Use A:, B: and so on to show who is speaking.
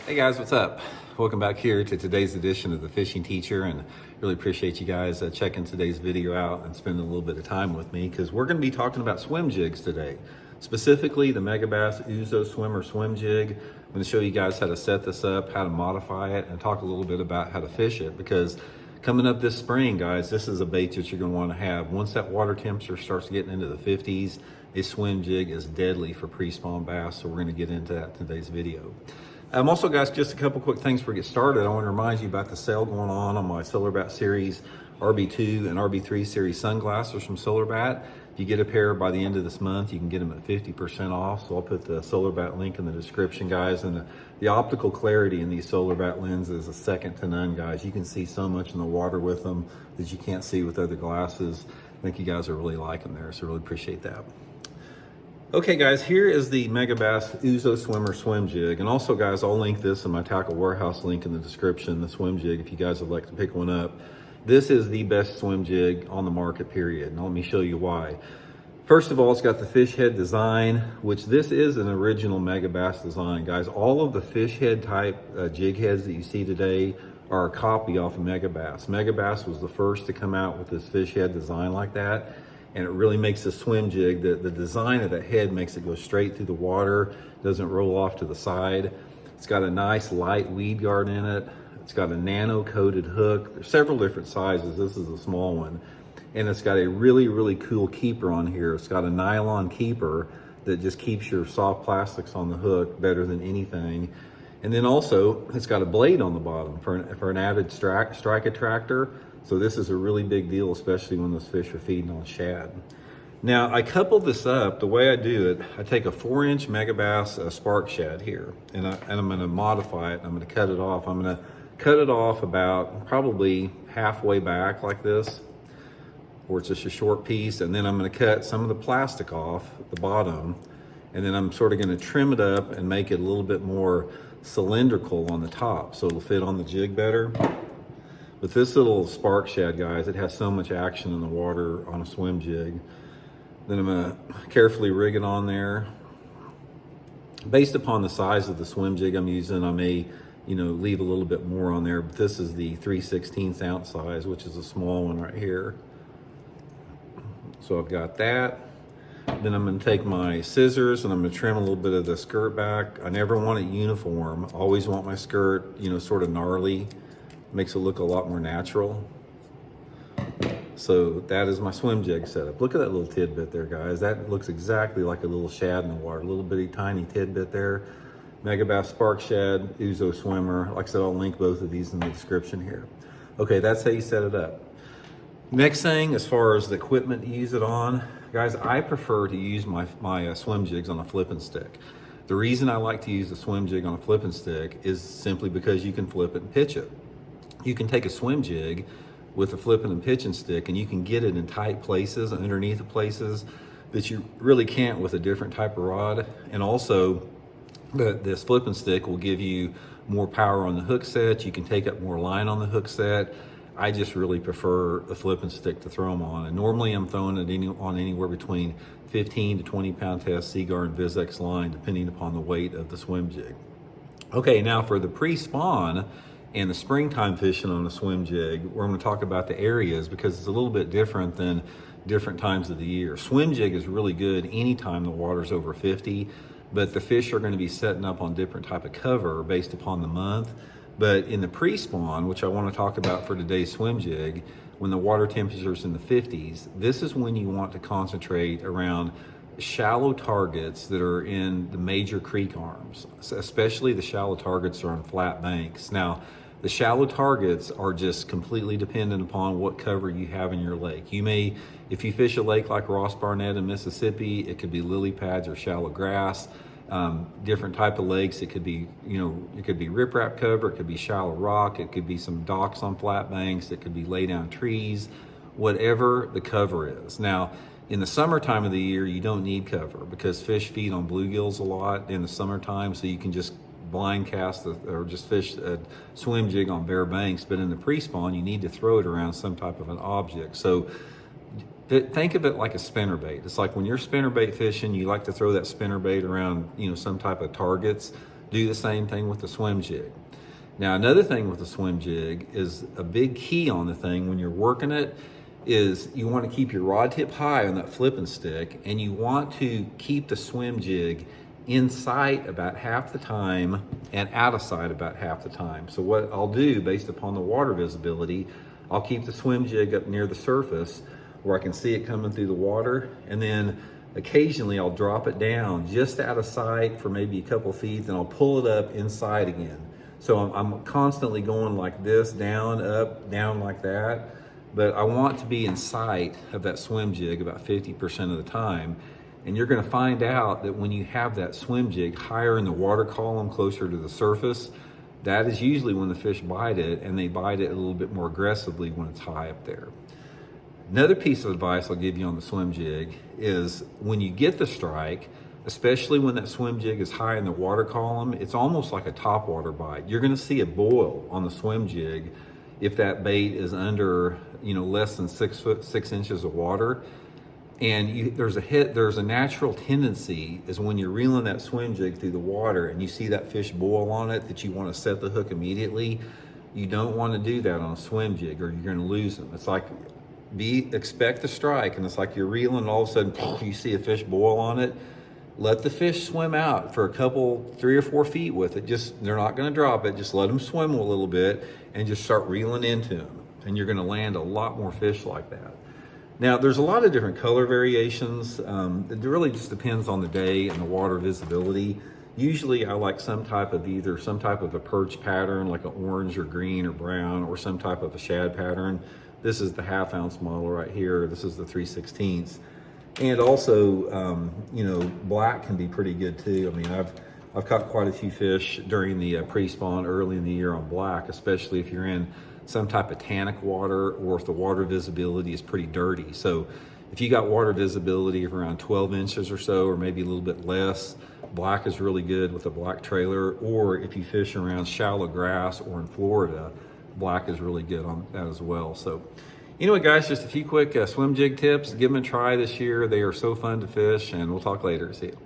A: Hey guys, what's up? Welcome back here to today's edition of the Fishing Teacher, and really appreciate you guys checking today's video out and spending a little bit of time with me because we're going to be talking about swim jigs today, specifically the Megabass Uoze Swimmer Swim Jig. I'm going to show you guys how to set this up, how to modify it, and talk a little bit about how to fish it because coming up this spring, guys, this is a bait that you're going to want to have. Once that water temperature starts getting into the 50s, a swim jig is deadly for pre-spawn bass, so we're going to get into that in today's video. Also, guys, just a couple quick things before we get started. I want to remind you about the sale going on my Silverbat Series RB2 and RB3 Series sunglasses from Silverbat. If you get a pair by the end of this month, you can get them at 50% off. So I'll put the Silverbat link in the description, guys. And the optical clarity in these Silverbat lenses is second to none, guys. You can see so much in the water with them that you can't see with other glasses. I think you guys are really liking there, so really appreciate that. Okay guys, here is the Megabass Uoze Swimmer Swim Jig. And also guys, I'll link this in my Tackle Warehouse link in the description, the swim jig, if you guys would like to pick one up. This is the best swim jig on the market, period. And let me show you why. First of all, it's got the fish head design, which this is an original Megabass design. Guys, all of the fish head type jig heads that you see today are a copy off of Megabass. Megabass was the first to come out with this fish head design like that. And it really makes the swim jig, the design of the head makes it go straight through the water, doesn't roll off to the side. It's got a nice light weed guard in it. It's got a nano coated hook. There's several different sizes. This is a small one. And it's got a really, really cool keeper on here. It's got a nylon keeper that just keeps your soft plastics on the hook better than anything. And then also, it's got a blade on the bottom for an added strike attractor. So this is a really big deal, especially when those fish are feeding on shad. Now, I couple this up, the way I do it, I take a 4-inch Megabass spark shad here, and I'm gonna modify it, I'm gonna cut it off. I'm gonna cut it off about probably halfway back like this, or it's just a short piece, and then I'm gonna cut some of the plastic off the bottom, and then I'm sort of gonna trim it up and make it a little bit more cylindrical on the top, so it'll fit on the jig better. But this little spark shad, guys, it has so much action in the water on a swim jig. Then I'm gonna carefully rig it on there. Based upon the size of the swim jig I'm using, I may, leave a little bit more on there, but this is the 3/16 ounce size, which is a small one right here. So I've got that. Then I'm gonna take my scissors and I'm gonna trim a little bit of the skirt back. I never want it uniform. I always want my skirt, sort of gnarly. Makes it look a lot more natural. So that is my swim jig setup. Look at that little tidbit there, guys. That looks exactly like a little shad in the water. A little bitty tiny tidbit there. Megabass Spark Shad, Uoze Swimmer. Like I said, I'll link both of these in the description here. Okay, that's how you set it up. Next thing, as far as the equipment to use it on, guys, I prefer to use my swim jigs on a flipping stick. The reason I like to use the swim jig on a flipping stick is simply because you can flip it and pitch it. You can take a swim jig with a flipping and pitching stick and you can get it in tight places, underneath the places that you really can't with a different type of rod. And also, this flipping stick will give you more power on the hook set. You can take up more line on the hook set. I just really prefer the flipping stick to throw them on. And normally I'm throwing it on anywhere between 15 to 20 pound test Seaguar and VizX line, depending upon the weight of the swim jig. Okay, now for the pre-spawn, and the springtime fishing on a swim jig, we're going to talk about the areas because it's a little bit different than different times of the year. Swim jig is really good anytime the water's over 50, but the fish are going to be setting up on different type of cover based upon the month. But in the pre-spawn, which I want to talk about for today's swim jig, when the water temperature's in the 50s, this is when you want to concentrate around shallow targets that are in the major creek arms, especially the shallow targets that are on flat banks. Now, the shallow targets are just completely dependent upon what cover you have in your lake. You may, if you fish a lake like Ross Barnett in Mississippi, it could be lily pads or shallow grass. Different type of lakes, it could be, it could be riprap cover, it could be shallow rock, it could be some docks on flat banks, it could be lay down trees, whatever the cover is. Now, in the summertime of the year, you don't need cover because fish feed on bluegills a lot in the summertime, so you can just blind cast or just fish a swim jig on bare banks. But in the pre-spawn, you need to throw it around some type of an object. So think of it like a spinnerbait. It's like when you're spinnerbait fishing, you like to throw that spinnerbait around, some type of targets. Do the same thing with the swim jig. Now, another thing with the swim jig is a big key on the thing when you're working it is you want to keep your rod tip high on that flipping stick, and you want to keep the swim jig in sight about half the time and out of sight about half the time. So what I'll do based upon the water visibility, I'll keep the swim jig up near the surface where I can see it coming through the water, and then occasionally I'll drop it down just out of sight for maybe a couple feet, then I'll pull it up inside again. So I'm constantly going like this, down, up, down like that. But I want to be in sight of that swim jig about 50% of the time. And you're gonna find out that when you have that swim jig higher in the water column, closer to the surface, that is usually when the fish bite it, and they bite it a little bit more aggressively when it's high up there. Another piece of advice I'll give you on the swim jig is when you get the strike, especially when that swim jig is high in the water column, it's almost like a topwater bite. You're gonna see a boil on the swim jig if that bait is under, less than 6 inches of water. And there's a natural tendency is when you're reeling that swim jig through the water and you see that fish boil on it that you want to set the hook immediately. You don't want to do that on a swim jig or you're going to lose them. It's like expect the strike, and it's like you're reeling and all of a sudden you see a fish boil on it. Let the fish swim out for a couple, 3 or 4 feet with it. They're not going to drop it. Just let them swim a little bit and just start reeling into them. And you're going to land a lot more fish like that. Now, there's a lot of different color variations. It really just depends on the day and the water visibility. Usually I like some type of a perch pattern, like an orange or green or brown, or some type of a shad pattern. This is the 1/2 ounce model right here. This is the 3/16. And also, black can be pretty good too. I mean, I've caught quite a few fish during the pre-spawn early in the year on black, especially if you're in some type of tannic water or if the water visibility is pretty dirty. So if you got water visibility of around 12 inches or so, or maybe a little bit less, black is really good with a black trailer. Or if you fish around shallow grass or in Florida, black is really good on that as well. So anyway, guys, just a few quick swim jig tips. Give them a try this year. They are so fun to fish, and we'll talk later. See you.